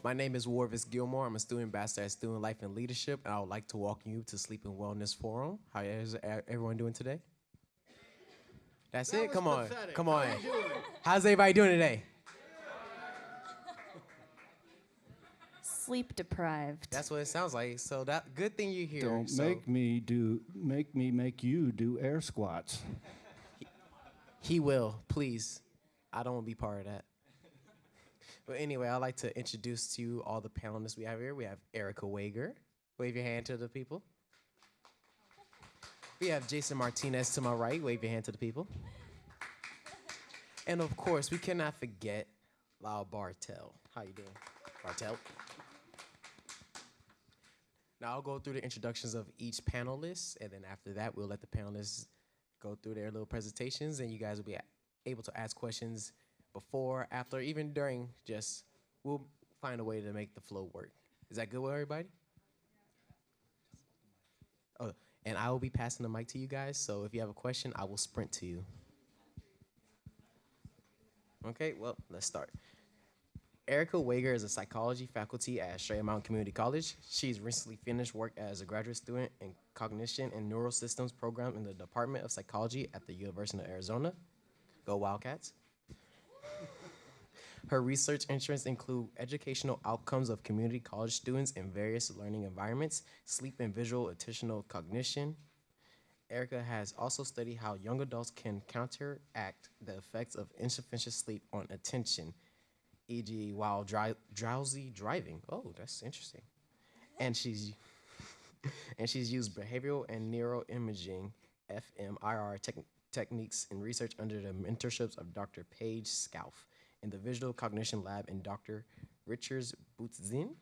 My name is Warvis Gilmore. I'm a student ambassador at Student Life and Leadership, and I would like to welcome you to Sleep and Wellness Forum. How is everyone doing today? That's it? Come on. Pathetic. Come on. How you doing? How's everybody doing today? Sleep deprived. That's what it sounds like. So that good thing you're here. Don't make me make you do air squats. He will, please. I don't want to be part of that. But anyway, I'd like to introduce to you all the panelists we have here. We have Erica Wager. Wave your hand to the people. We have Jason Martinez to my right. Wave your hand to the people. And of course, we cannot forget Lyle Bartelt. How you doing, Bartelt? Now I'll go through the introductions of each panelist, and then after that, we'll let the panelists go through their little presentations, and you guys will be able to ask questions before, after, even during. Just we'll find a way to make the flow work. Is that good with everybody? Oh, and I will be passing the mic to you guys, so if you have a question, I will sprint to you. Okay, well, let's start. Erica Wager is a psychology faculty at Straight Mountain Community College. She's recently finished work as a graduate student in Cognition and Neural Systems program in the Department of Psychology at the University of Arizona. Go Wildcats. Her research interests include educational outcomes of community college students in various learning environments, sleep and visual attentional cognition. Erica has also studied how young adults can counteract the effects of insufficient sleep on attention, e.g. while drowsy driving. Oh, that's interesting. And she's used behavioral and neuroimaging fMRI techniques in research under the mentorships of Dr. Paige Scalf in the Visual Cognition Lab and Dr. Richards Butzin,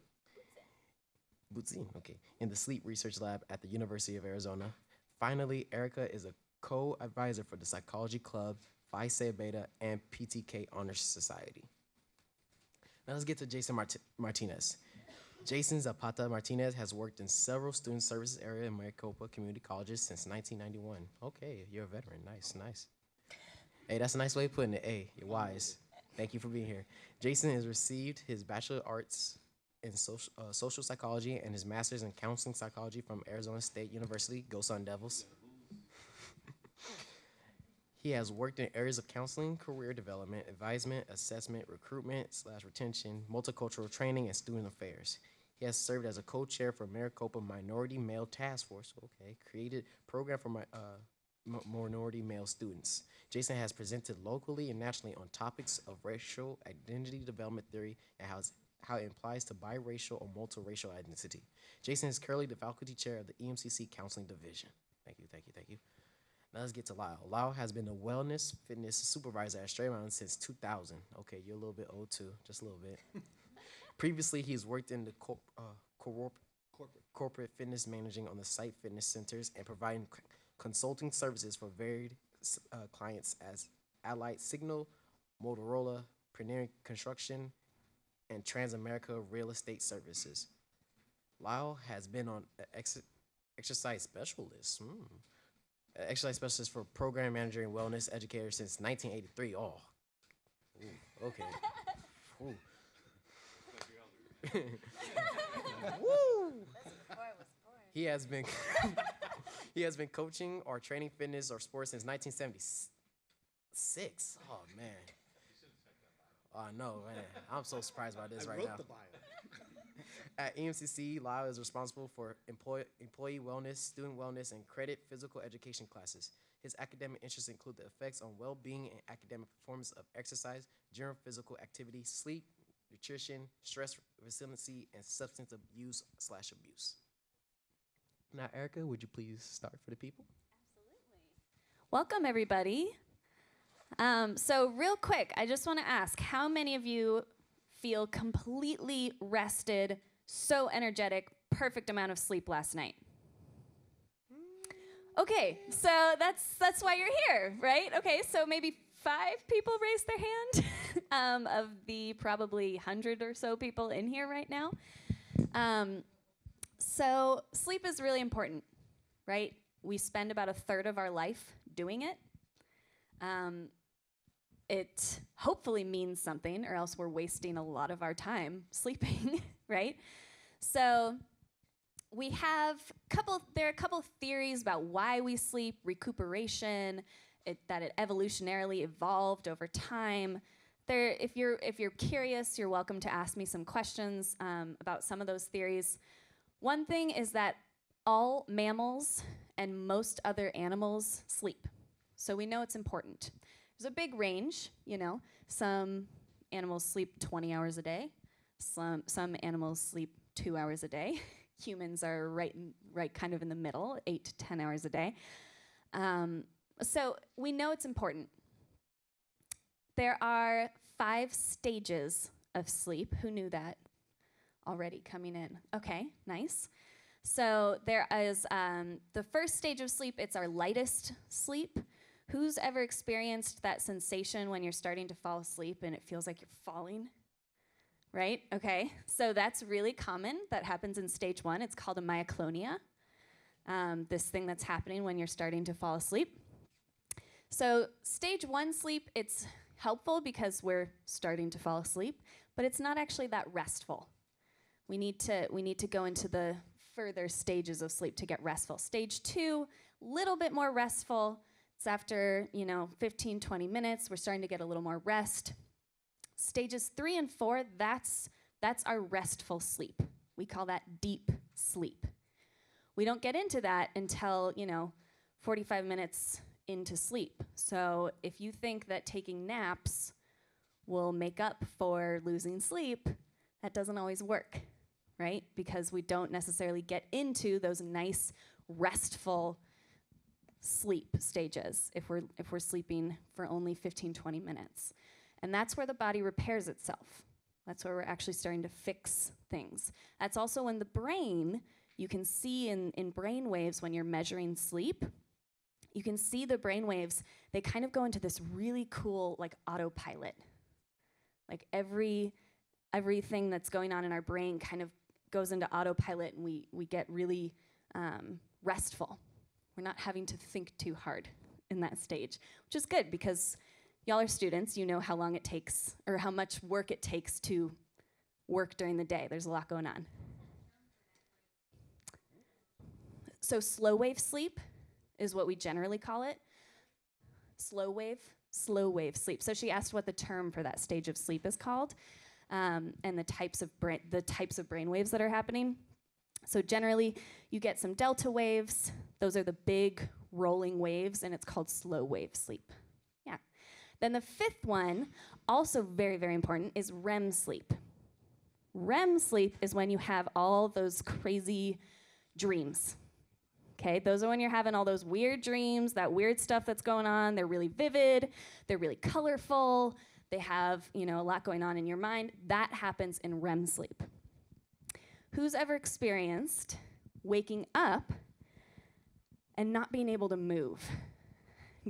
okay, in the Sleep Research Lab at the University of Arizona. Finally, Erica is a co-advisor for the Psychology Club, Phi Psi Beta, and PTK Honors Society. Now let's get to Jason Martinez. Jason Zapata Martinez has worked in several student services areas in Maricopa Community Colleges since 1991. Okay, you're a veteran. Nice, nice. Hey, that's a nice way of putting it. Hey, you're wise. Thank you for being here. Jason has received his Bachelor of Arts in social psychology and his master's in counseling psychology from Arizona State University. Go Sun Devils. He has worked in areas of counseling, career development, advisement, assessment, recruitment/retention, multicultural training, and student affairs. He has served as a co-chair for Maricopa Minority Male Task Force, okay, created program for minority male students. Jason has presented locally and nationally on topics of racial identity development theory and how it applies to biracial or multiracial identity. Jason is currently the faculty chair of the EMCC Counseling Division. Thank you, thank you, thank you. Now let's get to Lyle. Lyle has been a wellness fitness supervisor at Straight Mountain since 2000. Okay, you're a little bit old too, just a little bit. Previously, he's worked in the corporate fitness managing on the site fitness centers and providing consulting services for varied clients as Allied Signal, Motorola, Premier Construction, and Transamerica Real Estate Services. Lyle has been on exercise specialist. Exercise specialist for program manager and wellness educator since 1983. Oh, ooh, okay. Ooh. Woo! He has been coaching or training fitness or sports since 1976. Oh man. Oh no, man. I'm so surprised by this right now. I wrote the bio. At EMCC, Lyle is responsible for employee wellness, student wellness, and credit physical education classes. His academic interests include the effects on well-being and academic performance of exercise, general physical activity, sleep, nutrition, stress resiliency, and substance abuse/abuse. Now, Erica, would you please start for the people? Absolutely. Welcome, everybody. So real quick, I just want to ask, how many of you feel completely rested, so energetic, perfect amount of sleep last night? Okay, so that's why you're here, right? Okay, so maybe 5 people raised their hand of the probably 100 or so people in here right now. So sleep is really important, right? We spend about a third of our life doing it. it hopefully means something, or else we're wasting a lot of our time sleeping, right? So there are a couple theories about why we sleep, recuperation, that it evolutionarily evolved over time. If you're curious, you're welcome to ask me some questions about some of those theories. One thing is that all mammals and most other animals sleep. So we know it's important. There's a big range, you know. Some animals sleep 20 hours a day. Some animals sleep 2 hours a day. Humans are right kind of in the middle, 8 to 10 hours a day. So we know it's important. There are 5 stages of sleep. Who knew that already coming in? Okay, nice. So there is the first stage of sleep, it's our lightest sleep. Who's ever experienced that sensation when you're starting to fall asleep and it feels like you're falling? Right? Okay. So that's really common. That happens in stage 1. It's called a myoclonia. This thing that's happening when you're starting to fall asleep. So stage 1 sleep, it's helpful because we're starting to fall asleep, but it's not actually that restful. We need to go into the further stages of sleep to get restful. Stage 2, little bit more restful. It's after, 15, 20 minutes. We're starting to get a little more rest. Stages 3 and 4, that's our restful sleep. We call that deep sleep. We don't get into that until, 45 minutes into sleep. So if you think that taking naps will make up for losing sleep, that doesn't always work, right? Because we don't necessarily get into those nice, restful sleep stages if we're sleeping for only 15, 20 minutes. And that's where the body repairs itself. That's where we're actually starting to fix things. That's also when the brain, you can see in brain waves when you're measuring sleep, you can see the brain waves, they kind of go into this really cool like autopilot. Like everything that's going on in our brain kind of goes into autopilot and we get really restful. We're not having to think too hard in that stage, which is good because y'all are students, you know how long it takes or how much work it takes to work during the day. There's a lot going on. So slow wave sleep is what we generally call it. Slow wave sleep. So she asked what the term for that stage of sleep is called, and the types of brain waves that are happening. So generally, you get some delta waves. Those are the big rolling waves, and it's called slow wave sleep. Yeah. Then the 5th one, also very, very important, is REM sleep. REM sleep is when you have all those crazy dreams. Okay, those are when you're having all those weird dreams, that weird stuff that's going on. They're really vivid, they're really colorful, they have, a lot going on in your mind. That happens in REM sleep. Who's ever experienced waking up and not being able to move?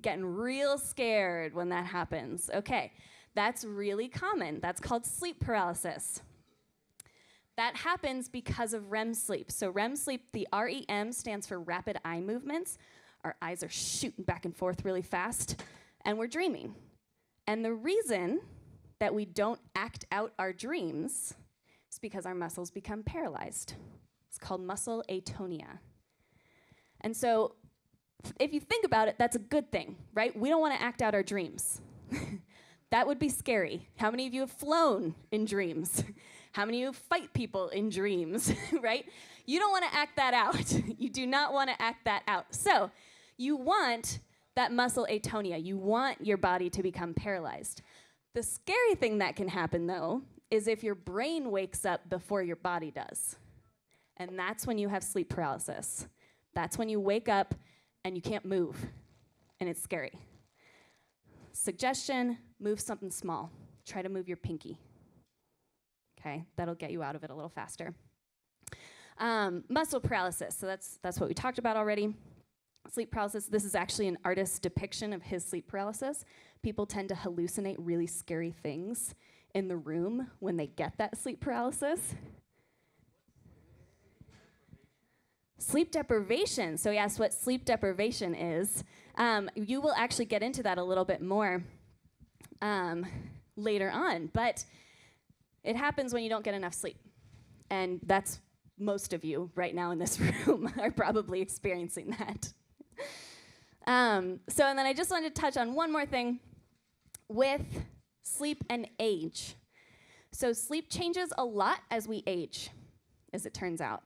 Getting real scared when that happens. Okay, that's really common. That's called sleep paralysis. That happens because of REM sleep. So REM sleep, the REM stands for rapid eye movements. Our eyes are shooting back and forth really fast, and we're dreaming. And the reason that we don't act out our dreams is because our muscles become paralyzed. It's called muscle atonia. And so if you think about it, that's a good thing, right? We don't want to act out our dreams. That would be scary. How many of you have flown in dreams? How many of you fight people in dreams, right? You don't want to act that out. You do not want to act that out. So you want that muscle atonia. You want your body to become paralyzed. The scary thing that can happen, though, is if your brain wakes up before your body does. And that's when you have sleep paralysis. That's when you wake up and you can't move, and it's scary. Suggestion, move something small. Try to move your pinky. Okay, that'll get you out of it a little faster. Muscle paralysis, so that's what we talked about already. Sleep paralysis, this is actually an artist's depiction of his sleep paralysis. People tend to hallucinate really scary things in the room when they get that sleep paralysis. Sleep deprivation, so he asked what sleep deprivation is. You will actually get into that a little bit more. later on. But it happens when you don't get enough sleep. And that's most of you right now in this room are probably experiencing that. And then I just wanted to touch on one more thing with sleep and age. So sleep changes a lot as we age, as it turns out.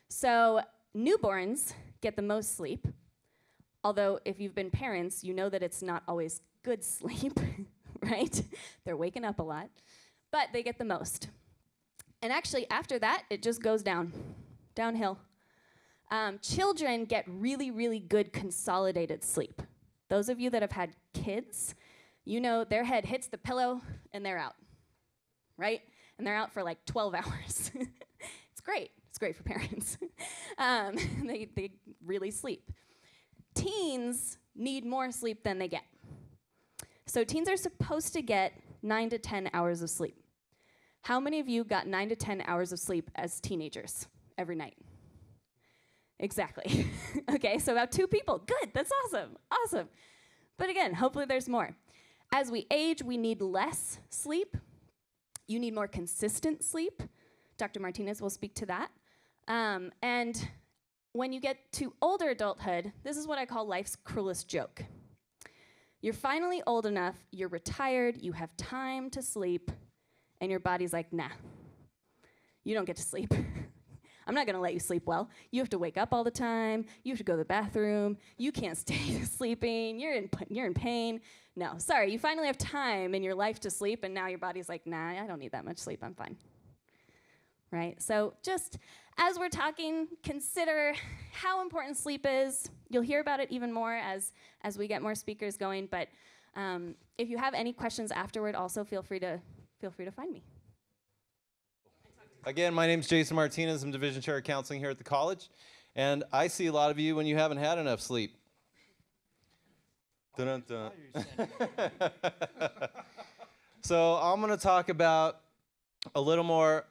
So newborns get the most sleep, although if you've been parents, you know that it's not always good sleep, right? They're waking up a lot, but they get the most. And actually, after that, it just goes downhill. Children get really, really good consolidated sleep. Those of you that have had kids, you know their head hits the pillow and they're out, right? And they're out for like 12 hours. It's great. It's great for parents. They really sleep. Teens need more sleep than they get. So teens are supposed to get 9 to 10 hours of sleep. How many of you got 9 to 10 hours of sleep as teenagers every night? Exactly. Okay, so about 2 people. Good, that's awesome, awesome. But again, hopefully there's more. As we age, we need less sleep. You need more consistent sleep. Dr. Martinez will speak to that. And when you get to older adulthood, this is what I call life's cruelest joke. You're finally old enough, you're retired, you have time to sleep, and your body's like, nah, you don't get to sleep. I'm not gonna let you sleep well. You have to wake up all the time, you have to go to the bathroom, you can't stay sleeping, you're in pain. No, sorry, you finally have time in your life to sleep, and now your body's like, nah, I don't need that much sleep, I'm fine. Right, so just as we're talking, consider how important sleep is. You'll hear about it even more as we get more speakers going, but if you have any questions afterward, also feel free to find me. Again, my name's Jason Martinez. I'm Division Chair of Counseling here at the college, and I see a lot of you when you haven't had enough sleep. Dun-dun-dun. So I'm going to talk about a little more.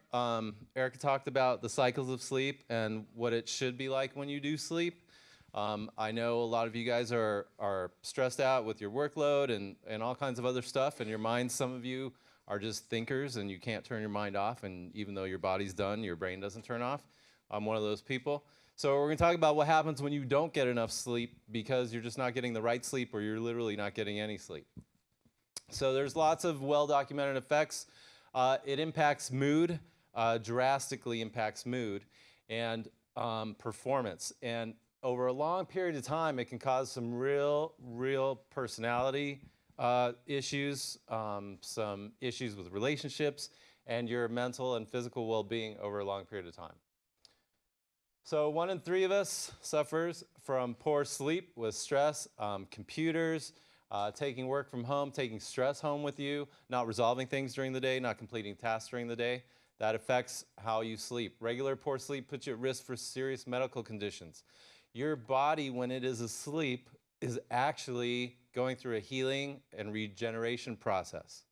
Erica talked about the cycles of sleep and what it should be like when you do sleep. I know a lot of you guys are stressed out with your workload and all kinds of other stuff, and your minds, some of you are just thinkers and you can't turn your mind off, and even though your body's done, your brain doesn't turn off. I'm one of those people. So we're going to talk about what happens when you don't get enough sleep because you're just not getting the right sleep, or you're literally not getting any sleep. So there's lots of well-documented effects. It impacts mood, drastically impacts mood, and performance. And over a long period of time, it can cause some real personality issues, some issues with relationships, and your mental and physical well-being over a long period of time. So 1 in 3 of us suffers from poor sleep with stress, computers, taking work from home, taking stress home with you, not resolving things during the day, not completing tasks during the day. That affects how you sleep. Regular poor sleep puts you at risk for serious medical conditions. Your body, when it is asleep, is actually going through a healing and regeneration process.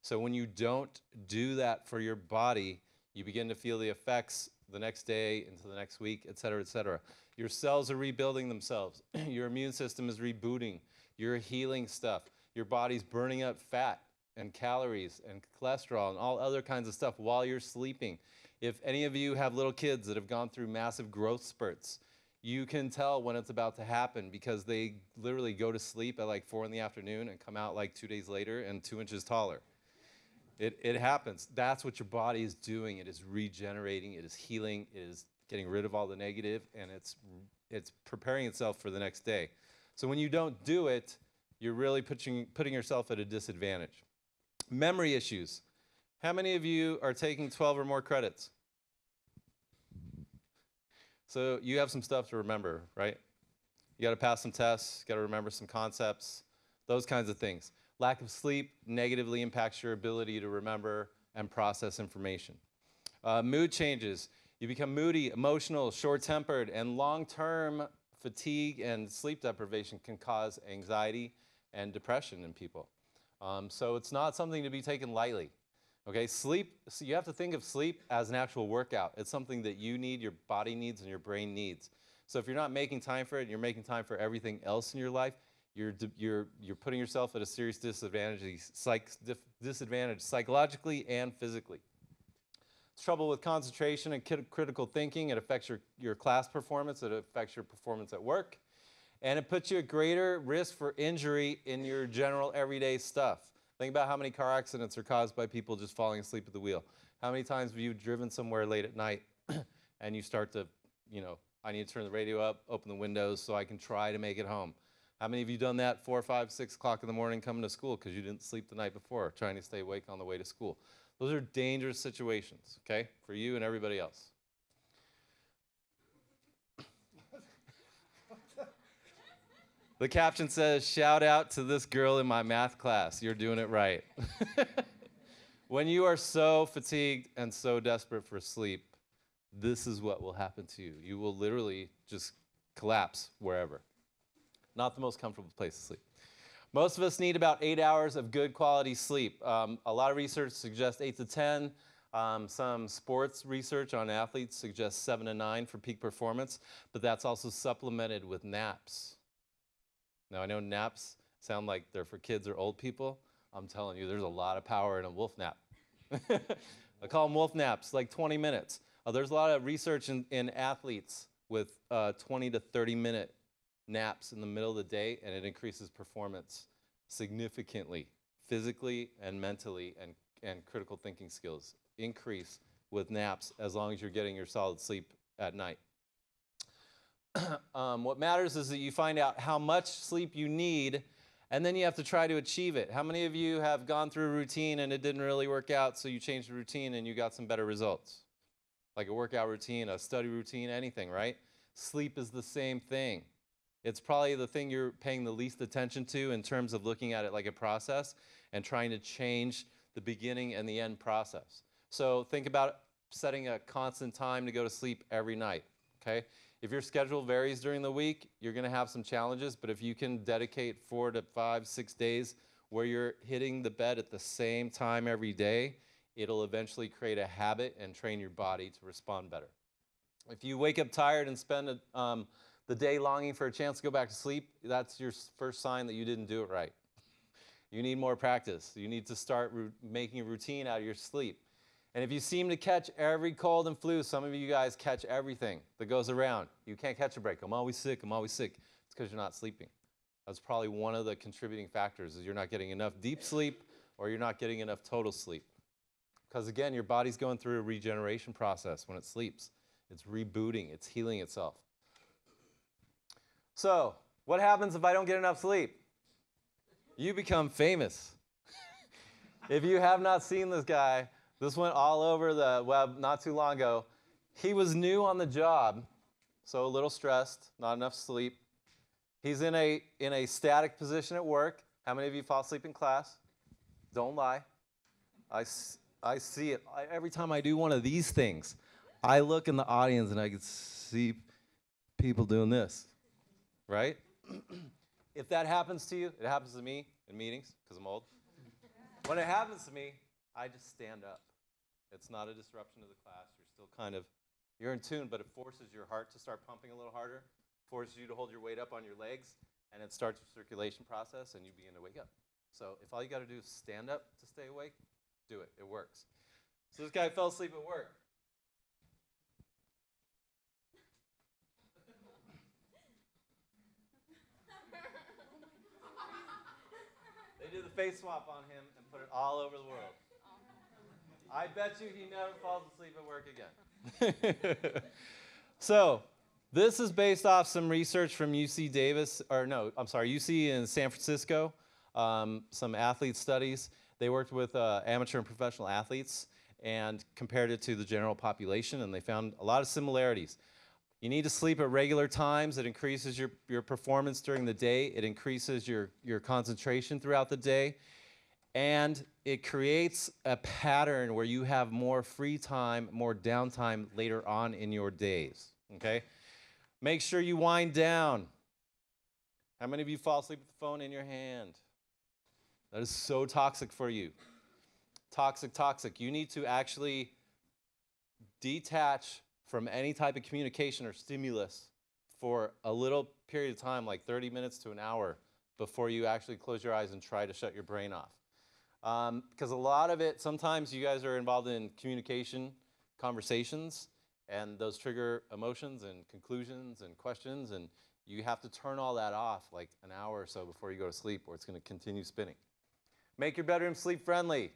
So when you don't do that for your body, you begin to feel the effects the next day, into the next week, et cetera, et cetera. Your cells are rebuilding themselves. Your immune system is rebooting. You're healing stuff. Your body's burning up fat and calories and cholesterol and all other kinds of stuff while you're sleeping. If any of you have little kids that have gone through massive growth spurts, you can tell when it's about to happen because they literally go to sleep at like 4 in the afternoon and come out like 2 days later and 2 inches taller. It happens. That's what your body is doing. It is regenerating. It is healing. It is getting rid of all the negative, and it's preparing itself for the next day. So when you don't do it, you're really putting yourself at a disadvantage. Memory issues. How many of you are taking 12 or more credits? So you have some stuff to remember, right? You got to pass some tests, got to remember some concepts, those kinds of things. Lack of sleep negatively impacts your ability to remember and process information. Mood changes. You become moody, emotional, short-tempered, and long-term fatigue and sleep deprivation can cause anxiety and depression in people. So it's not something to be taken lightly. Okay, sleep, so you have to think of sleep as an actual workout. It's something that you need, your body needs, and your brain needs. So if you're not making time for it, and you're making time for everything else in your life, you're putting yourself at a serious disadvantage, disadvantage psychologically and physically. It's trouble with concentration and critical thinking. It affects your class performance. It affects your performance at work. And it puts you at greater risk for injury in your general everyday stuff. Think about how many car accidents are caused by people just falling asleep at the wheel. How many times have you driven somewhere late at night and you start to, I need to turn the radio up, open the windows so I can try to make it home. How many of you done that 4, 5, 6 o'clock in the morning coming to school because you didn't sleep the night before, trying to stay awake on the way to school? Those are dangerous situations, okay, for you and everybody else. The caption says, shout out to this girl in my math class. You're doing it right. When you are so fatigued and so desperate for sleep, this is what will happen to you. You will literally just collapse wherever. Not the most comfortable place to sleep. Most of us need about 8 hours of good quality sleep. A lot of research suggests 8 to 10. Some sports research on athletes suggests 7 to 9 for peak performance, but that's also supplemented with naps. Now, I know naps sound like they're for kids or old people. I'm telling you, there's a lot of power in a wolf nap. I call them wolf naps, like 20 minutes. There's a lot of research in athletes with 20 to 30-minute naps in the middle of the day, and it increases performance significantly, physically and mentally, and critical thinking skills increase with naps as long as you're getting your solid sleep at night. What matters is that you find out how much sleep you need, and then you have to try to achieve it. How many of you have gone through a routine and it didn't really work out, so you changed the routine and you got some better results? Like a workout routine, a study routine, anything, right? Sleep is the same thing. It's probably the thing you're paying the least attention to in terms of looking at it like a process and trying to change the beginning and the end process. So think about setting a constant time to go to sleep every night, okay? If your schedule varies during the week, you're going to have some challenges, but if you can dedicate 4 to 5, 6 days where you're hitting the bed at the same time every day, it'll eventually create a habit and train your body to respond better. If you wake up tired and spend the day longing for a chance to go back to sleep, that's your first sign that you didn't do it right. You need more practice. You need to start making a routine out of your sleep. And if you seem to catch every cold and flu, some of you guys catch everything that goes around. You can't catch a break. I'm always sick. I'm always sick. It's because you're not sleeping. That's probably one of the contributing factors is you're not getting enough deep sleep or you're not getting enough total sleep. Because again, your body's going through a regeneration process when it sleeps. It's rebooting. It's healing itself. So, what happens if I don't get enough sleep? You become famous. If you have not seen this guy, this went all over the web not too long ago. He was new on the job, so a little stressed, not enough sleep. He's in a static position at work. How many of you fall asleep in class? Don't lie. I see it. Every time I do one of these things, I look in the audience and I can see people doing this, right? If that happens to you, it happens to me in meetings because I'm old. When it happens to me, I just stand up. It's not a disruption of the class. You're still you're in tune, but it forces your heart to start pumping a little harder, forces you to hold your weight up on your legs, and it starts your circulation process, and you begin to wake up. So if all you got to do is stand up to stay awake, do it. It works. So this guy fell asleep at work. They did the face swap on him and put it all over the world. I bet you he never falls asleep at work again. So, this is based off some research from UC in San Francisco, some athlete studies. They worked with amateur and professional athletes and compared it to the general population, and they found a lot of similarities. You need to sleep at regular times. It increases your performance during the day. It increases your concentration throughout the day. And it creates a pattern where you have more free time, more downtime later on in your days, okay? Make sure you wind down. How many of you fall asleep with the phone in your hand? That is so toxic for you. Toxic, toxic. You need to actually detach from any type of communication or stimulus for a little period of time, like 30 minutes to an hour before you actually close your eyes and try to shut your brain off. Because a lot of it, sometimes you guys are involved in communication, conversations, and those trigger emotions and conclusions and questions, and you have to turn all that off like an hour or so before you go to sleep, or it's going to continue spinning. Make your bedroom sleep friendly.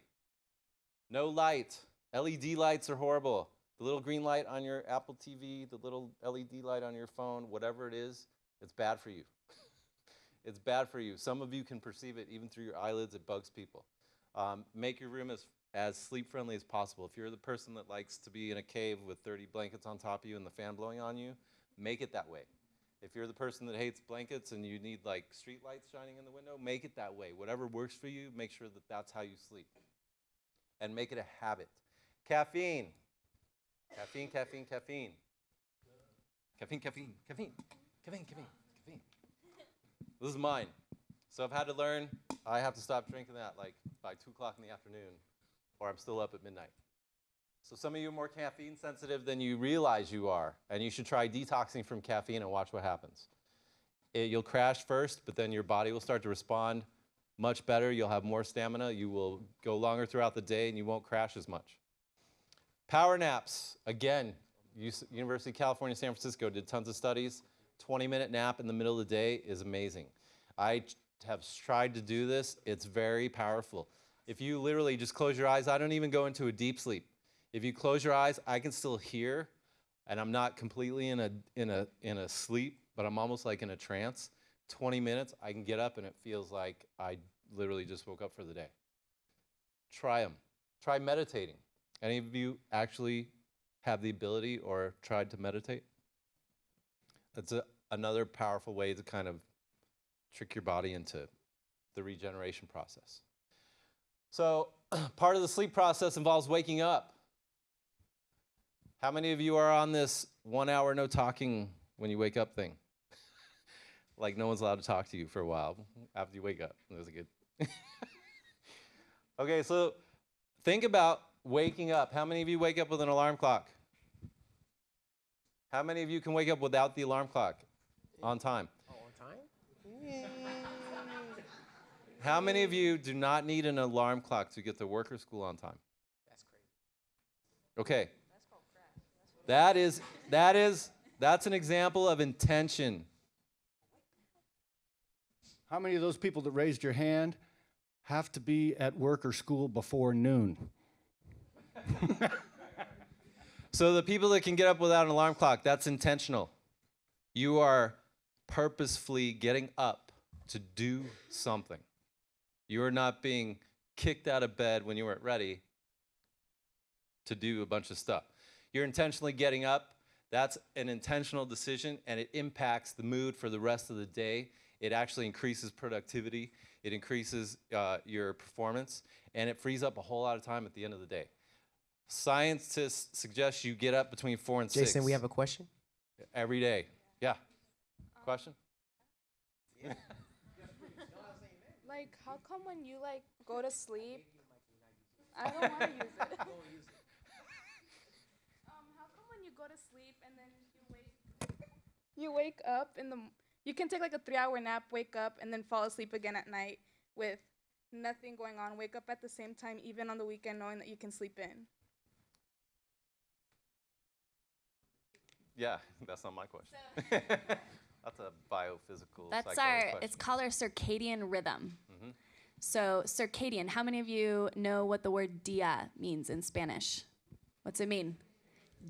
No light. LED lights are horrible. The little green light on your Apple TV, the little LED light on your phone, whatever it is, it's bad for you. It's bad for you. Some of you can perceive it even through your eyelids. It bugs people. Make your room as sleep-friendly as possible. If you're the person that likes to be in a cave with 30 blankets on top of you and the fan blowing on you, make it that way. If you're the person that hates blankets and you need like street lights shining in the window, make it that way. Whatever works for you, make sure that that's how you sleep. And make it a habit. Caffeine. Caffeine, caffeine, caffeine. Caffeine, caffeine, caffeine, caffeine, caffeine, caffeine. This is mine. So I've had to learn, I have to stop drinking that like by 2 o'clock in the afternoon, or I'm still up at midnight. So some of you are more caffeine sensitive than you realize you are, and you should try detoxing from caffeine and watch what happens. You'll crash first, but then your body will start to respond much better. You'll have more stamina. You will go longer throughout the day, and you won't crash as much. Power naps. Again, University of California, San Francisco did tons of studies. 20-minute nap in the middle of the day is amazing. I have tried to do this. It's very powerful. If you literally just close your eyes, I don't even go into a deep sleep. If you close your eyes, I can still hear, and I'm not completely in a sleep, but I'm almost like in a trance. 20 minutes, I can get up, and it feels like I literally just woke up for the day. Try them. Try meditating. Any of you actually have the ability or tried to meditate? That's another powerful way to kind of trick your body into the regeneration process. So part of the sleep process involves waking up. How many of you are on this 1 hour no talking when you wake up thing? Like no one's allowed to talk to you for a while after you wake up. That was good. Okay, so think about waking up. How many of you wake up with an alarm clock? How many of you can wake up without the alarm clock on time? Oh, on time? How many of you do not need an alarm clock to get to work or school on time? That's crazy. Okay. That's an example of intention. How many of those people that raised your hand have to be at work or school before noon? So the people that can get up without an alarm clock, that's intentional. You are purposefully getting up to do something. You are not being kicked out of bed when you weren't ready to do a bunch of stuff. You're intentionally getting up. That's an intentional decision, and it impacts the mood for the rest of the day. It actually increases productivity. It increases your performance, and it frees up a whole lot of time at the end of the day. Scientists suggest you get up between 4 and 6. Jason, we have a question. Every day. Yeah. Question? Like, how come when you like go to sleep? I don't want to use it. How come when you go to sleep and then you wake up you can take like a 3-hour nap, wake up, and then fall asleep again at night with nothing going on. Wake up at the same time, even on the weekend, knowing that you can sleep in. Yeah, that's not my question. That's a biophysical, That's question. it's called our circadian rhythm. Mm-hmm. So circadian, how many of you know what the word dia means in Spanish? What's it mean?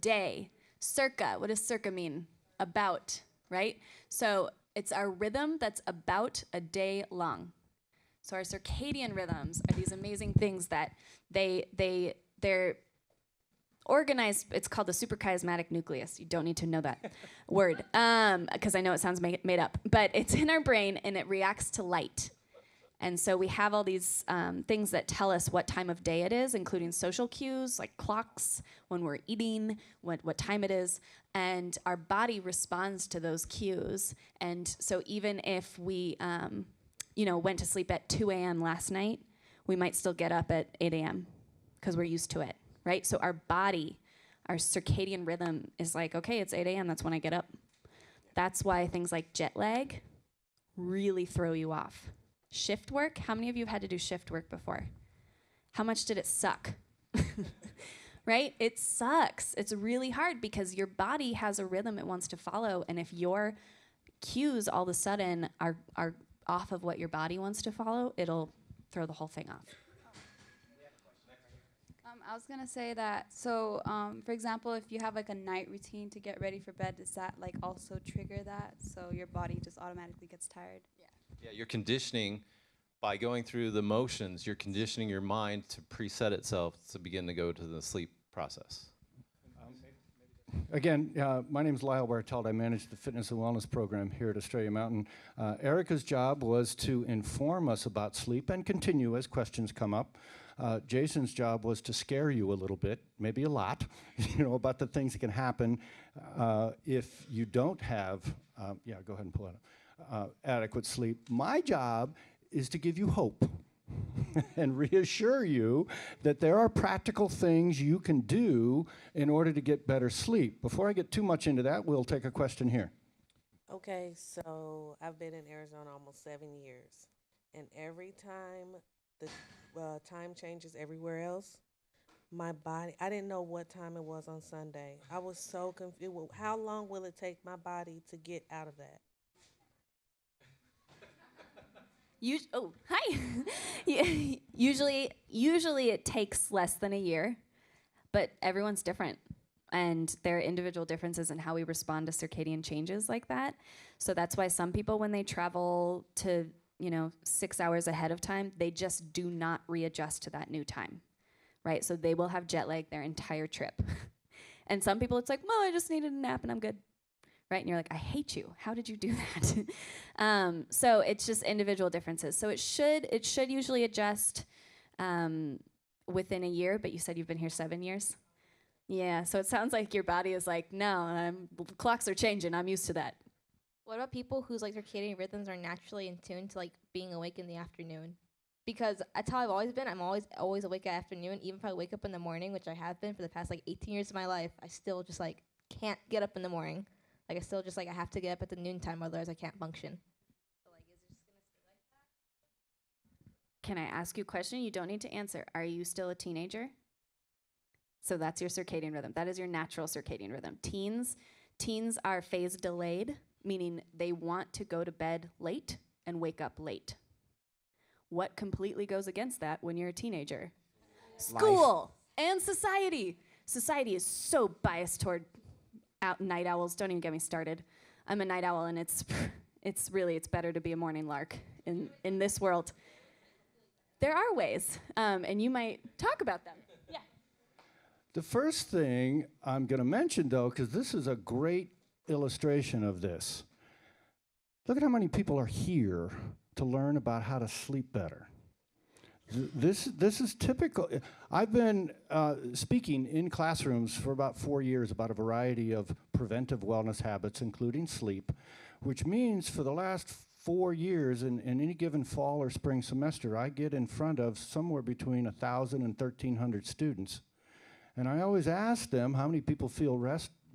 Day. Circa, what does circa mean? About, right? So it's our rhythm that's about a day long. So our circadian rhythms are these amazing things that they're organized. It's called the suprachiasmatic nucleus. You don't need to know that word because I know it sounds made up, but it's in our brain and it reacts to light. And so we have all these things that tell us what time of day it is, including social cues like clocks, when we're eating, what time it is, and our body responds to those cues. And so even if we went to sleep at 2 a.m. last night, we might still get up at 8 a.m. because we're used to it. Right? So our body, our circadian rhythm is like, okay, it's 8 a.m., that's when I get up. That's why things like jet lag really throw you off. Shift work, how many of you have had to do shift work before? How much did it suck? Right? It sucks. It's really hard because your body has a rhythm it wants to follow, and if your cues all of a sudden are off of what your body wants to follow, it'll throw the whole thing off. I was gonna say that, so for example, if you have like a night routine to get ready for bed, does that like also trigger that? So your body just automatically gets tired? Yeah, you're conditioning, by going through the motions, you're conditioning your mind to preset itself to begin to go to the sleep process. Again, my name is Lyle Bartelt. I manage the fitness and wellness program here at Australia Mountain. Erica's job was to inform us about sleep and continue as questions come up. Jason's job was to scare you a little bit, maybe a lot, about the things that can happen if you don't have, go ahead and pull it up, adequate sleep. My job is to give you hope and reassure you that there are practical things you can do in order to get better sleep. Before I get too much into that, we'll take a question here. Okay, so I've been in Arizona almost 7 years, and every time the time changes everywhere else, my body, I didn't know what time it was on Sunday. I was so confused. How long will it take my body to get out of that? Hi. Usually it takes less than a year, but everyone's different. And there are individual differences in how we respond to circadian changes like that. So that's why some people, when they travel to, 6 hours ahead of time, they just do not readjust to that new time, right? So they will have jet lag their entire trip. And some people, it's like, well, I just needed a nap and I'm good. Right? And you're like, I hate you. How did you do that? So it's just individual differences. So it should usually adjust within a year, but you said you've been here 7 years? Yeah, so it sounds like your body is like, no, the clocks are changing. I'm used to that. What about people whose like circadian rhythms are naturally in tune to like being awake in the afternoon? Because that's how I've always been. I'm always awake at afternoon. Even if I wake up in the morning, which I have been for the past like 18 years of my life, I still just like can't get up in the morning. Like I still just like I have to get up at the noontime, otherwise I can't function. So like, is it just gonna stay like that? Can I ask you a question? You don't need to answer. Are you still a teenager? So that's your circadian rhythm. That is your natural circadian rhythm. Teens are phase delayed, meaning they want to go to bed late and wake up late. What completely goes against that when you're a teenager? School and society. Society is so biased toward night owls. Don't even get me started. I'm a night owl, and it's better to be a morning lark in this world. There are ways, and you might talk about them. Yeah. The first thing I'm going to mention, though, because this is a great illustration of this. Look at how many people are here to learn about how to sleep better. This is typical. I've been speaking in classrooms for about 4 years about a variety of preventive wellness habits, including sleep, which means for the last 4 years, in any given fall or spring semester, I get in front of somewhere between 1,000 and 1,300 students. And I always ask them how many people feel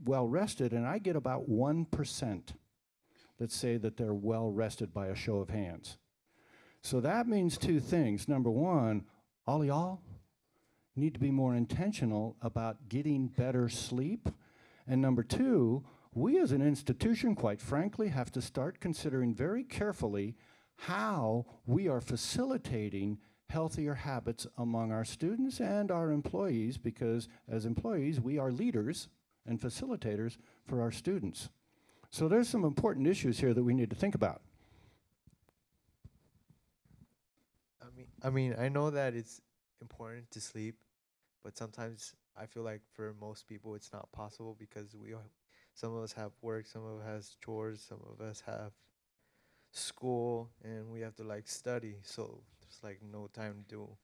well rested, and I get about 1% that say that they're well rested by a show of hands. So that means two things. Number one, all y'all need to be more intentional about getting better sleep. And number two, we as an institution, quite frankly, have to start considering very carefully how we are facilitating healthier habits among our students and our employees, because as employees, we are leaders and facilitators for our students. So there's some important issues here that we need to think about. I know that it's important to sleep, but sometimes I feel like for most people it's not possible because some of us have work, some of us has chores, some of us have school, and we have to like study. So there's no time to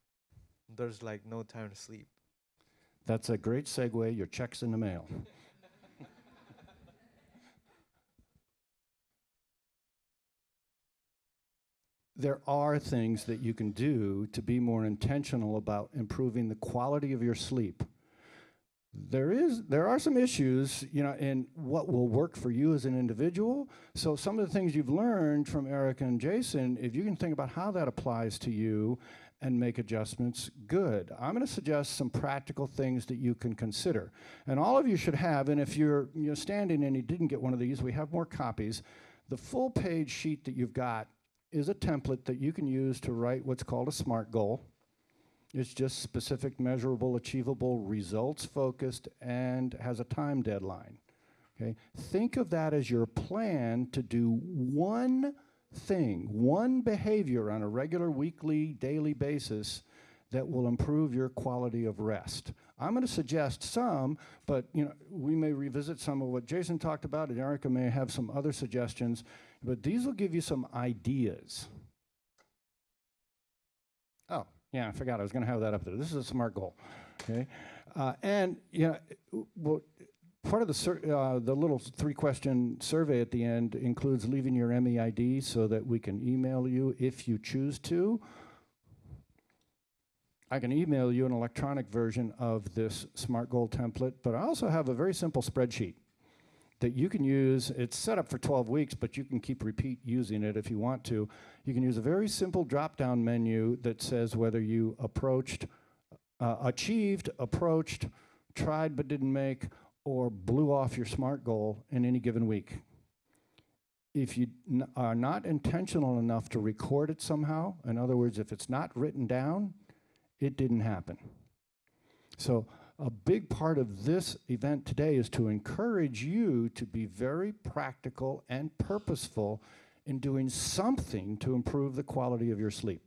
sleep. That's a great segue. Your check's in the mail. There are things that you can do to be more intentional about improving the quality of your sleep. there are some issues, in what will work for you as an individual. So some of the things you've learned from Erica and Jason, if you can think about how that applies to you and make adjustments, good. I'm going to suggest some practical things that you can consider. And all of you should have, and if you're standing and you didn't get one of these, we have more copies. The full page sheet that you've got is a template that you can use to write what's called a SMART goal. It's just specific, measurable, achievable, results-focused, and has a time deadline. Okay? Think of that as your plan to do one thing, one behavior on a regular, weekly, daily basis that will improve your quality of rest. I'm going to suggest some, but we may revisit some of what Jason talked about, and Erica may have some other suggestions, but these will give you some ideas. Oh, yeah, I forgot I was going to have that up there. This is a SMART goal, okay? And part of the little 3-question survey at the end includes leaving your MEID so that we can email you if you choose to. I can email you an electronic version of this SMART goal template, but I also have a very simple spreadsheet that you can use. It's set up for 12 weeks, but you can keep repeat using it if you want to. You can use a very simple drop-down menu that says whether you achieved, approached, tried but didn't make, or blew off your SMART goal in any given week. If you are not intentional enough to record it somehow, in other words, if it's not written down, it didn't happen. So a big part of this event today is to encourage you to be very practical and purposeful in doing something to improve the quality of your sleep.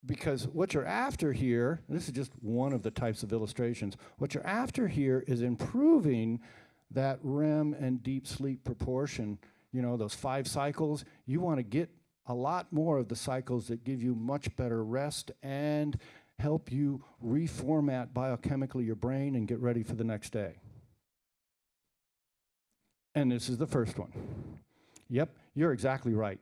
Because what you're after here, and this is just one of the types of illustrations, what you're after here is improving that REM and deep sleep proportion. Those 5 cycles, you want to get a lot more of the cycles that give you much better rest and help you reformat biochemically your brain and get ready for the next day. And this is the first one. Yep, you're exactly right.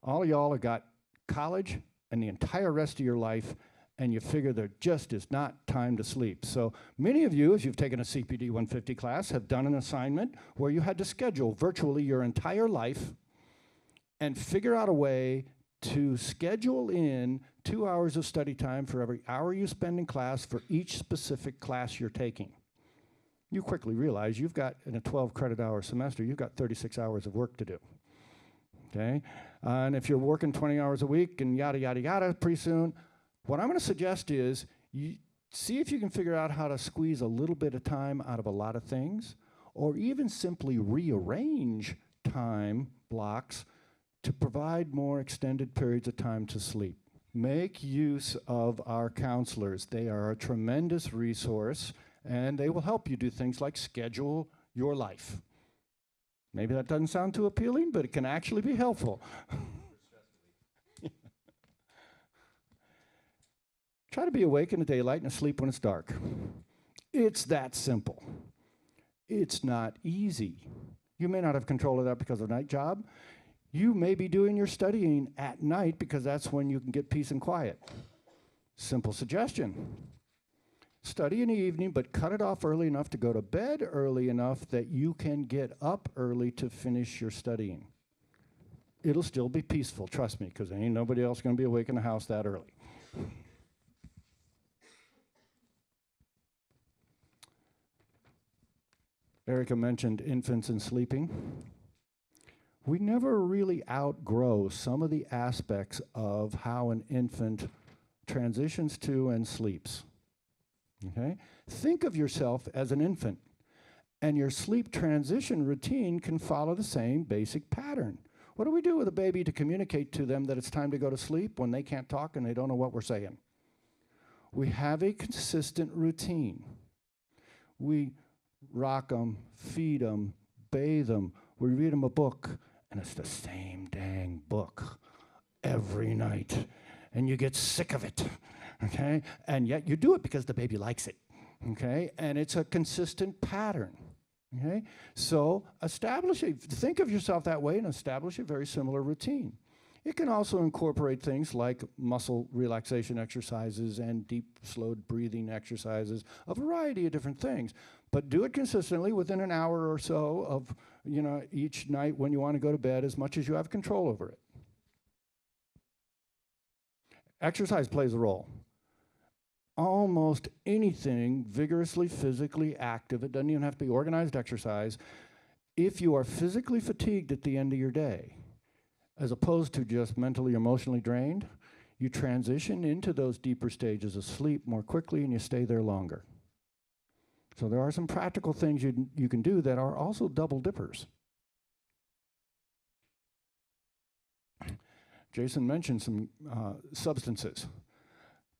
All of y'all have got college and the entire rest of your life, and you figure there just is not time to sleep. So many of you, if you've taken a CPD 150 class, have done an assignment where you had to schedule virtually your entire life and figure out a way to schedule in 2 hours of study time for every hour you spend in class for each specific class you're taking. You quickly realize you've got, in a 12 credit hour semester, you've got 36 hours of work to do. Okay? And if you're working 20 hours a week and yada, yada, yada, pretty soon, what I'm going to suggest is you see if you can figure out how to squeeze a little bit of time out of a lot of things, or even simply rearrange time blocks to provide more extended periods of time to sleep. Make use of our counselors. They are a tremendous resource, and they will help you do things like schedule your life. Maybe that doesn't sound too appealing, but it can actually be helpful. Try to be awake in the daylight and asleep when it's dark. It's that simple. It's not easy. You may not have control of that because of a night job. You may be doing your studying at night because that's when you can get peace and quiet. Simple suggestion. Study in the evening, but cut it off early enough to go to bed early enough that you can get up early to finish your studying. It'll still be peaceful, trust me, because ain't nobody else going to be awake in the house that early. Erica mentioned infants and sleeping. We never really outgrow some of the aspects of how an infant transitions to and sleeps. Okay? Think of yourself as an infant, and your sleep transition routine can follow the same basic pattern. What do we do with a baby to communicate to them that it's time to go to sleep when they can't talk and they don't know what we're saying? We have a consistent routine. We rock them, feed them, bathe them, we read them a book, and it's the same dang book every night, and you get sick of it, okay? And yet you do it because the baby likes it, okay? And it's a consistent pattern, okay? So think of yourself that way and establish a very similar routine. It can also incorporate things like muscle relaxation exercises and deep, slowed breathing exercises, a variety of different things. But do it consistently within an hour or so of, each night when you want to go to bed, as much as you have control over it. Exercise plays a role. Almost anything vigorously physically active, it doesn't even have to be organized exercise, if you are physically fatigued at the end of your day, as opposed to just mentally, emotionally drained, you transition into those deeper stages of sleep more quickly and you stay there longer. So there are some practical things you can do that are also double dippers. Jason mentioned some substances.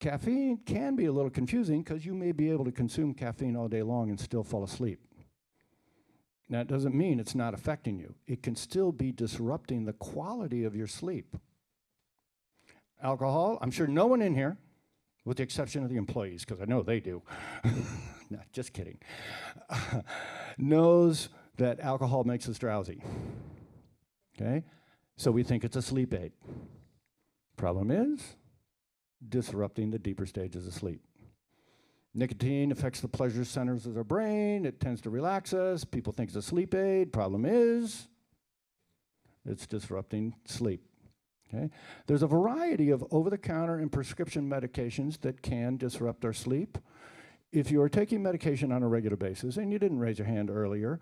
Caffeine can be a little confusing because you may be able to consume caffeine all day long and still fall asleep. That doesn't mean it's not affecting you. It can still be disrupting the quality of your sleep. Alcohol, I'm sure no one in here, with the exception of the employees, because I know they do, no, just kidding, knows that alcohol makes us drowsy. Okay? So we think it's a sleep aid. Problem is, disrupting the deeper stages of sleep. Nicotine affects the pleasure centers of our brain. It tends to relax us. People think it's a sleep aid. Problem is, it's disrupting sleep. Okay? There's a variety of over-the-counter and prescription medications that can disrupt our sleep. If you are taking medication on a regular basis, and you didn't raise your hand earlier,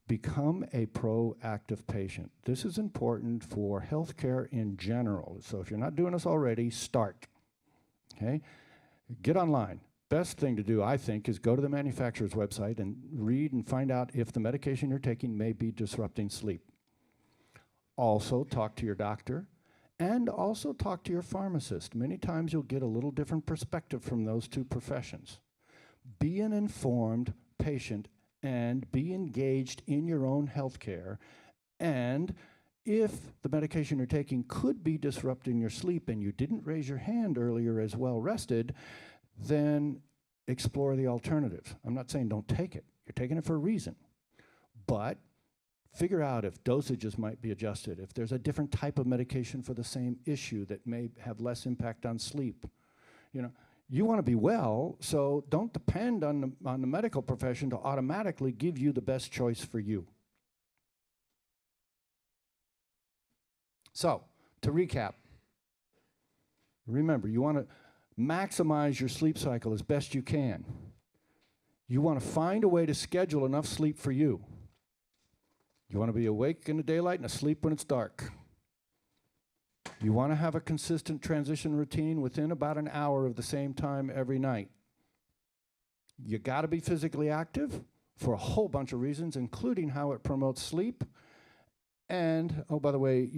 become a proactive patient. This is important for healthcare in general. So if you're not doing this already, start. Okay? Get online. Best thing to do, I think, is go to the manufacturer's website and read and find out if the medication you're taking may be disrupting sleep. Also, talk to your doctor and also talk to your pharmacist. Many times you'll get a little different perspective from those two professions. Be an informed patient and be engaged in your own health care. And if the medication you're taking could be disrupting your sleep and you didn't raise your hand earlier as well rested, then explore the alternatives. I'm not saying don't take it. You're taking it for a reason. But figure out if dosages might be adjusted, if there's a different type of medication for the same issue that may have less impact on sleep. You want to be well, so don't depend on the medical profession to automatically give you the best choice for you. So, to recap, remember, you want to maximize your sleep cycle as best you can. You want to find a way to schedule enough sleep for you. You want to be awake in the daylight and asleep when it's dark. You want to have a consistent transition routine within about an hour of the same time every night. You got to be physically active for a whole bunch of reasons, including how it promotes sleep. And, oh, by the way,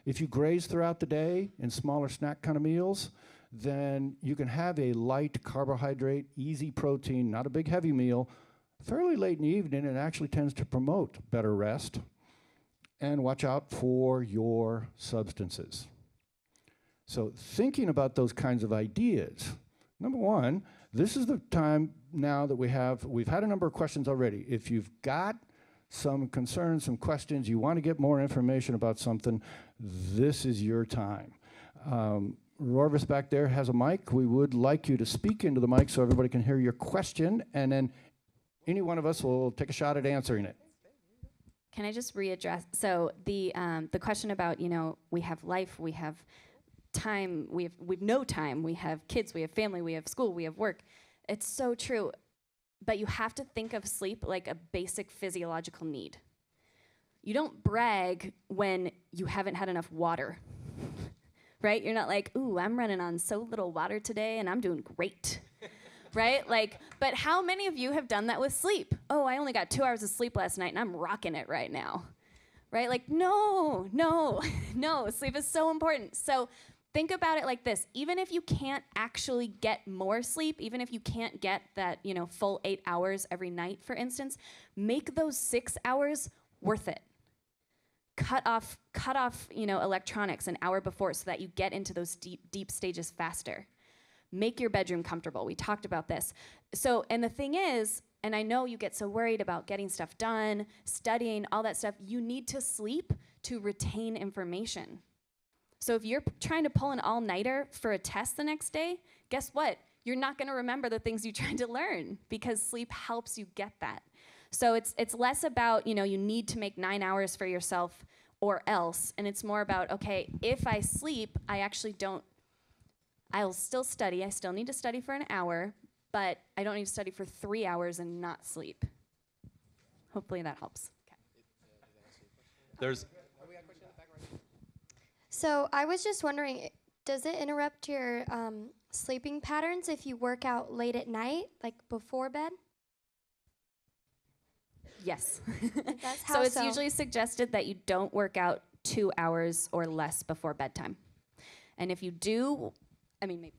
if you graze throughout the day in smaller snack kind of meals, then you can have a light carbohydrate, easy protein, not a big heavy meal, fairly late in the evening, and actually tends to promote better rest. And watch out for your substances. So thinking about those kinds of ideas, number one, this is the time now that we've had a number of questions already. If you've got some concerns, some questions, you want to get more information about something, this is your time. Rorvis back there has a mic. We would like you to speak into the mic so everybody can hear your question, and then any one of us will take a shot at answering it. Can I just readdress? So the question about, we have life, we have time, we've no time, we have kids, we have family, we have school, we have work. It's so true. But you have to think of sleep like a basic physiological need. You don't brag when you haven't had enough water, right? You're not like, ooh, I'm running on so little water today and I'm doing great. Right? But how many of you have done that with sleep? Oh, I only got 2 hours of sleep last night and I'm rocking it right now. Right? No, sleep is so important. So think about it like this. Even if you can't actually get more sleep, even if you can't get that, full 8 hours every night, for instance, make those 6 hours worth it. Cut off, electronics an hour before so that you get into those deep stages faster. Make your bedroom comfortable. We talked about this. So, and the thing is, and I know you get so worried about getting stuff done, studying, all that stuff, you need to sleep to retain information. So if you're trying to pull an all-nighter for a test the next day, guess what? You're not going to remember the things you tried to learn because sleep helps you get that. So it's less about, you need to make 9 hours for yourself or else, and it's more about, okay, if I sleep, I'll still study. I still need to study for an hour, but I don't need to study for 3 hours and not sleep. Hopefully that helps. There's So I was just wondering, does it interrupt your sleeping patterns if you work out late at night, like before bed? Yes. That's So how it's usually suggested that you don't work out 2 hours or less before bedtime. And if you do, maybe.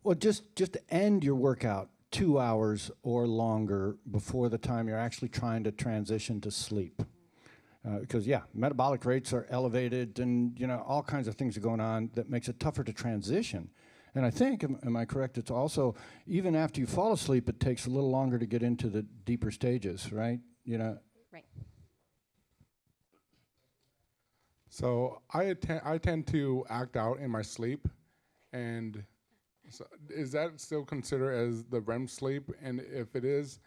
Well, just end your workout 2 hours or longer before the time you're actually trying to transition to sleep. Because, metabolic rates are elevated and, all kinds of things are going on that makes it tougher to transition. And I think, am I correct, it's also, even after you fall asleep, it takes a little longer to get into the deeper stages, right? Right. So I tend to act out in my sleep, and so is that still considered as the REM sleep? And if it is,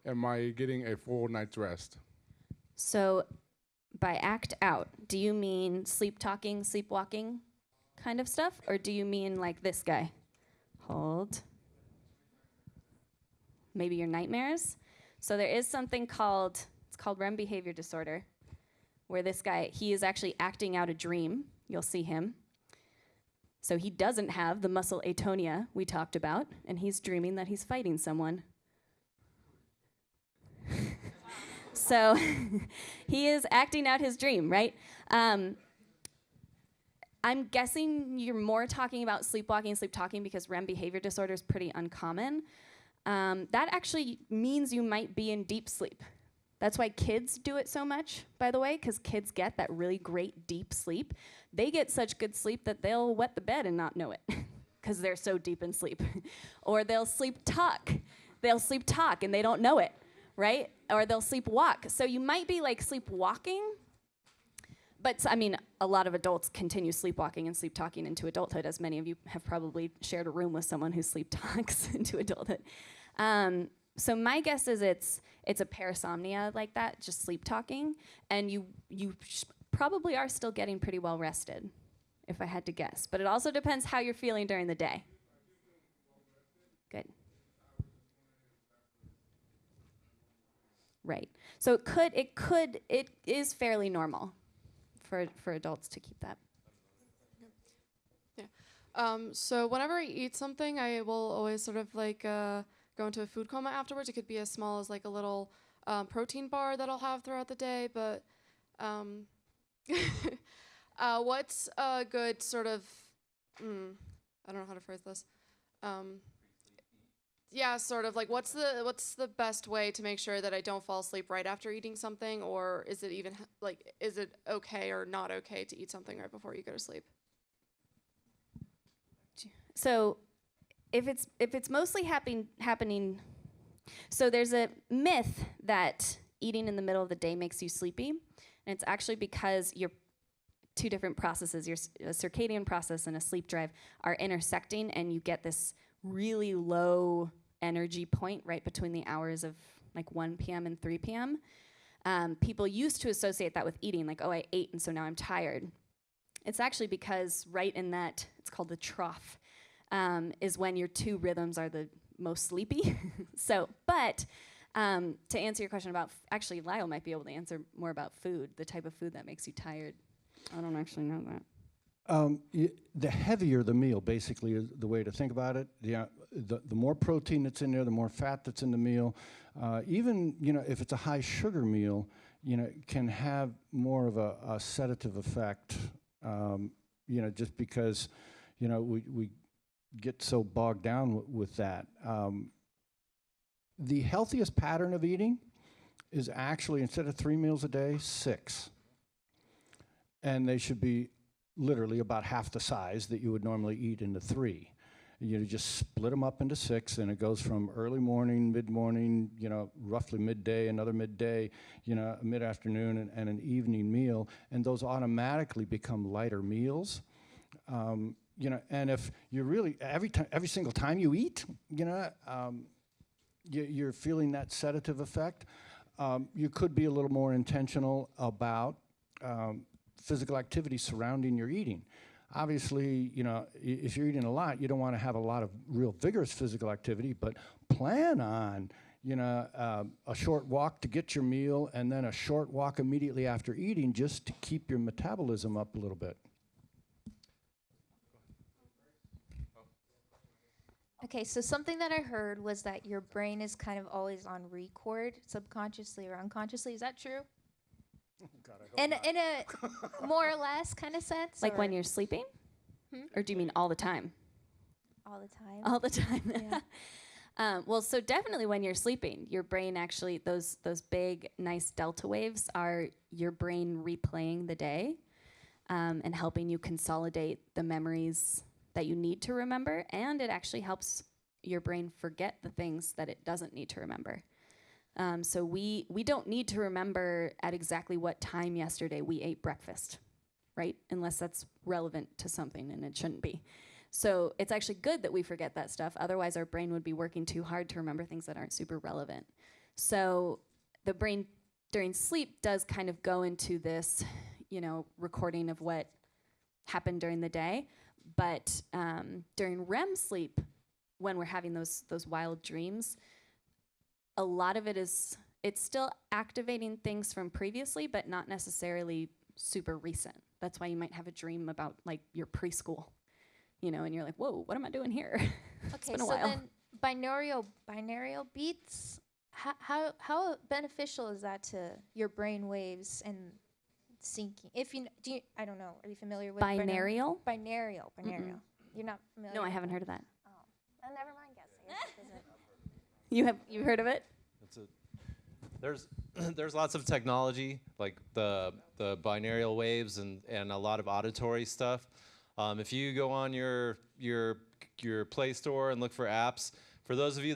am I getting a full night's rest? So by act out, do you mean sleep talking, sleepwalking kind of stuff? Or do you mean like this guy? Hold. Maybe your nightmares? So there is something called REM behavior disorder, where this guy, he is actually acting out a dream. You'll see him. So he doesn't have the muscle atonia we talked about, and he's dreaming that he's fighting someone. So he is acting out his dream, right? I'm guessing you're more talking about sleepwalking and sleep talking because REM behavior disorder is pretty uncommon. That actually means you might be in deep sleep. That's why kids do it so much, by the way, because kids get that really great deep sleep. They get such good sleep that they'll wet the bed and not know it because they're so deep in sleep. Or they'll sleep talk. They'll sleep talk and they don't know it, right? Or they'll sleepwalk. So you might be like sleepwalking, but a lot of adults continue sleepwalking and sleep talking into adulthood, as many of you have probably shared a room with someone who sleep talks into adulthood. So my guess is it's a parasomnia like that, just sleep talking, and you probably are still getting pretty well rested, if I had to guess. But it also depends how you're feeling during the day. Good. Right. So it is fairly normal for adults to keep that. Yeah. So whenever I eat something, I will always sort of like go into a food coma afterwards. It could be as small as like a little protein bar that I'll have throughout the day. But what's a good sort of, I don't know how to phrase this. Yeah, sort of like what's the best way to make sure that I don't fall asleep right after eating something, or is it even is it okay or not okay to eat something right before you go to sleep? So if it's mostly happening, so there's a myth that eating in the middle of the day makes you sleepy, and it's actually because your two different processes, your circadian process and a sleep drive, are intersecting, and you get this really low energy point right between the hours of like 1 p.m. and 3 p.m. People used to associate that with eating, like, oh, I ate and so now I'm tired. It's actually because right in that, it's called the trough, is when your two rhythms are the most sleepy. But to answer your question about, actually Lyle might be able to answer more about food, the type of food that makes you tired. I don't actually know that. The heavier the meal, basically, is the way to think about it. The more protein that's in there, the more fat that's in the meal. Even if it's a high sugar meal, can have more of a sedative effect. Just because we get so bogged down with that. The healthiest pattern of eating is actually, instead of 3 meals a day, 6, and they should be literally about half the size that you would normally eat into 3. You just split them up into 6, and it goes from early morning, mid-morning, roughly midday, another midday, mid-afternoon, and an evening meal. And those automatically become lighter meals. And if you really, every single time you eat, you're feeling that sedative effect, you could be a little more intentional about physical activity surrounding your eating. Obviously, if you're eating a lot, you don't want to have a lot of real vigorous physical activity, but plan on, a short walk to get your meal and then a short walk immediately after eating just to keep your metabolism up a little bit. Okay, so something that I heard was that your brain is kind of always on record, subconsciously or unconsciously. Is that true? God, I hope In a more or less kind of sense? Like or when you're sleeping? Or do you mean all the time? all the time? All the time. Yeah. Well, so definitely when you're sleeping, your brain actually, those big, nice delta waves are your brain replaying the day and helping you consolidate the memories that you need to remember, and it actually helps your brain forget the things that it doesn't need to remember. So we don't need to remember at exactly what time yesterday we ate breakfast, right? Unless that's relevant to something, and it shouldn't be. So it's actually good that we forget that stuff. Otherwise, our brain would be working too hard to remember things that aren't super relevant. So the brain during sleep does kind of go into this, recording of what happened during the day. But during REM sleep, when we're having those wild dreams, a lot of it's still activating things from previously, but not necessarily super recent. That's why you might have a dream about like your preschool, and you're like, whoa, what am I doing here? Okay, been a so while. then binaural beats, how beneficial is that to your brain waves and syncing? I don't know. Are you familiar with Binaural? Binaural. Mm-mm. You're not familiar? No, I with haven't that? heard of that. Oh, never mind. You've heard of it? There's lots of technology like the binaural waves and a lot of auditory stuff. If you go on your Play Store and look for apps, for those of you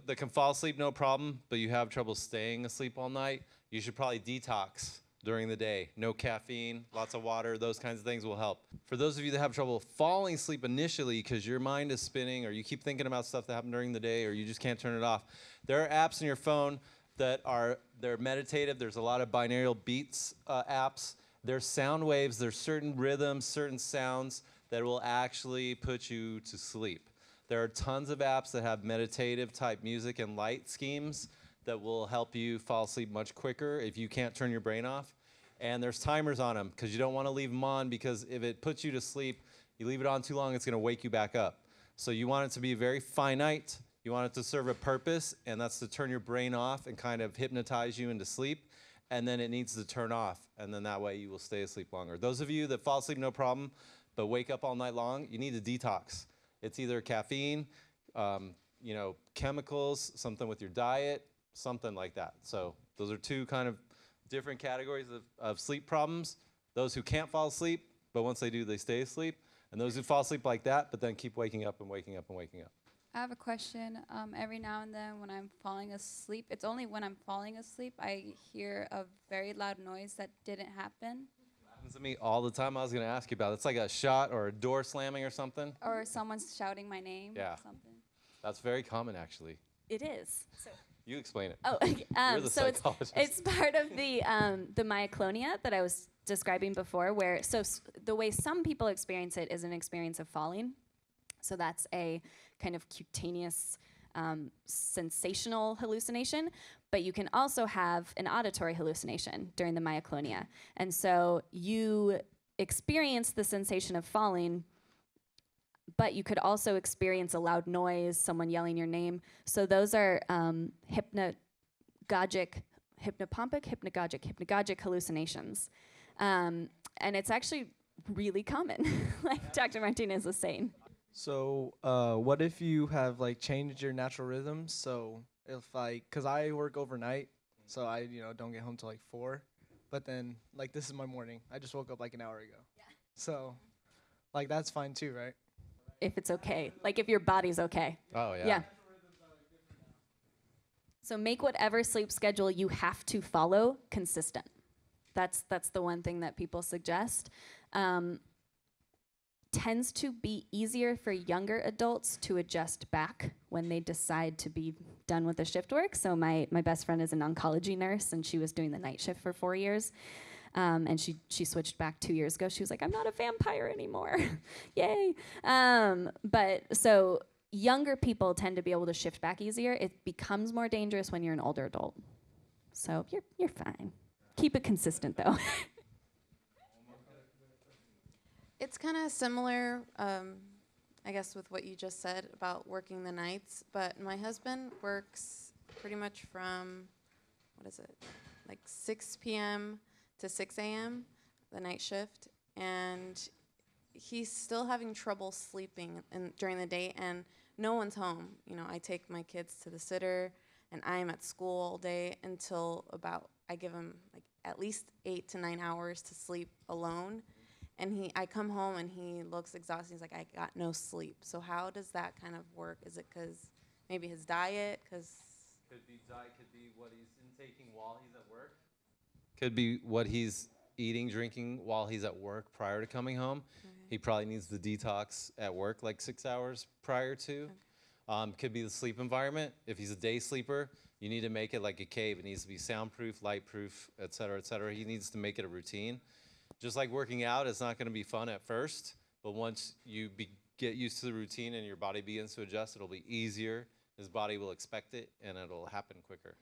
that can fall asleep no problem, but you have trouble staying asleep all night, you should probably detox during the day. No caffeine, lots of water, those kinds of things will help. For those of you that have trouble falling asleep initially because your mind is spinning or you keep thinking about stuff that happened during the day or you just can't turn it off, there are apps in your phone they're meditative. There's a lot of binaural beats apps. There's sound waves. There's certain rhythms, certain sounds that will actually put you to sleep. There are tons of apps that have meditative type music and light schemes that will help you fall asleep much quicker if you can't turn your brain off. And there's timers on them because you don't want to leave them on, because if it puts you to sleep, you leave it on too long, it's going to wake you back up. So you want it to be very finite. You want it to serve a purpose, and that's to turn your brain off and kind of hypnotize you into sleep. And then it needs to turn off, and then that way you will stay asleep longer. Those of you that fall asleep no problem, but wake up all night long, you need to detox. It's either caffeine, chemicals, something with your diet, something like that. So those are two kind of different categories of sleep problems. Those who can't fall asleep, but once they do, they stay asleep. And those who fall asleep like that, but then keep waking up and waking up and waking up. I have a question. Every now and then when I'm falling asleep, it's only when I'm falling asleep I hear a very loud noise that didn't happen. Happens to me all the time. I was going to ask you about it. It's like a shot or a door slamming or something. Or someone's shouting my name or something. That's very common, actually. It is. So You explain it. Oh, You're the so psychologist. it's part of the myoclonia that I was describing before, where the way some people experience it is an experience of falling. So that's a kind of cutaneous, sensational hallucination, but you can also have an auditory hallucination during the myoclonia. And so you experience the sensation of falling, but you could also experience a loud noise, someone yelling your name. So those are hypnagogic hallucinations. And it's actually really common, like Dr. Martinez was saying. So what if you have like changed your natural rhythms? So if cause I work overnight, so I don't get home till like 4, but then like this is my morning. I just woke up like an hour ago. Yeah. So like that's fine too, right? if it's okay, like if your body's okay. Oh, yeah. Yeah. So make whatever sleep schedule you have to follow consistent. That's the one thing that people suggest. Tends to be easier for younger adults to adjust back when they decide to be done with the shift work. So my best friend is an oncology nurse, and she was doing the night shift for 4 years. And she switched back 2 years ago. She was like, I'm not a vampire anymore. Yay. But so younger people tend to be able to shift back easier. It becomes more dangerous when you're an older adult. So you're fine. Keep it consistent, though. It's kind of similar, I guess, with what you just said about working the nights. But my husband works pretty much from, like 6 p.m. to 6 a.m., the night shift. And he's still having trouble sleeping during the day, and no one's home. You know, I take my kids to the sitter, and I am at school all day until I give him like at least 8 to 9 hours to sleep alone. And I come home and he looks exhausted. He's like, I got no sleep. So how does that kind of work? Is it because maybe his diet? Because could be diet, could be what he's intaking while he's at work. Could be what he's eating, drinking while he's at work prior to coming home. Okay. He probably needs the detox at work like 6 hours prior to. Okay. Could be the sleep environment. If he's a day sleeper, you need to make it like a cave. It needs to be soundproof, lightproof, et cetera, et cetera. He needs to make it a routine. Just like working out, it's not going to be fun at first, but once you get used to the routine and your body begins to adjust, it'll be easier. His body will expect it, and it'll happen quicker.